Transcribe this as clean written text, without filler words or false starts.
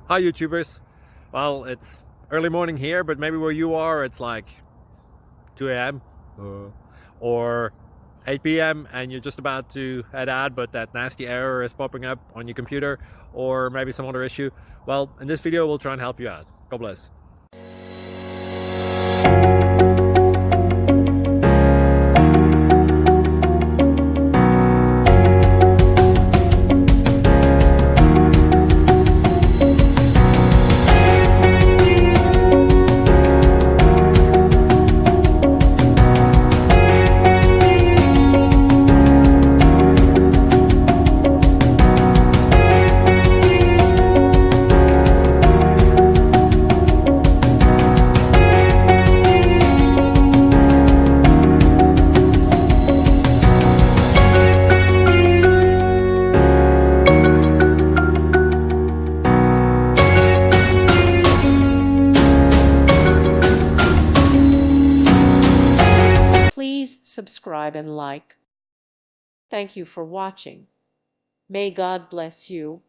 Hi YouTubers. Well, it's early morning here, but maybe where you are it's like 2 a.m. Or 8 p.m. and you're just about to head out, but that nasty error is popping up on your computer, or maybe some other issue. Well, in this video we'll try and help you out. God bless. Please subscribe and like. Thank you for watching. May God bless you.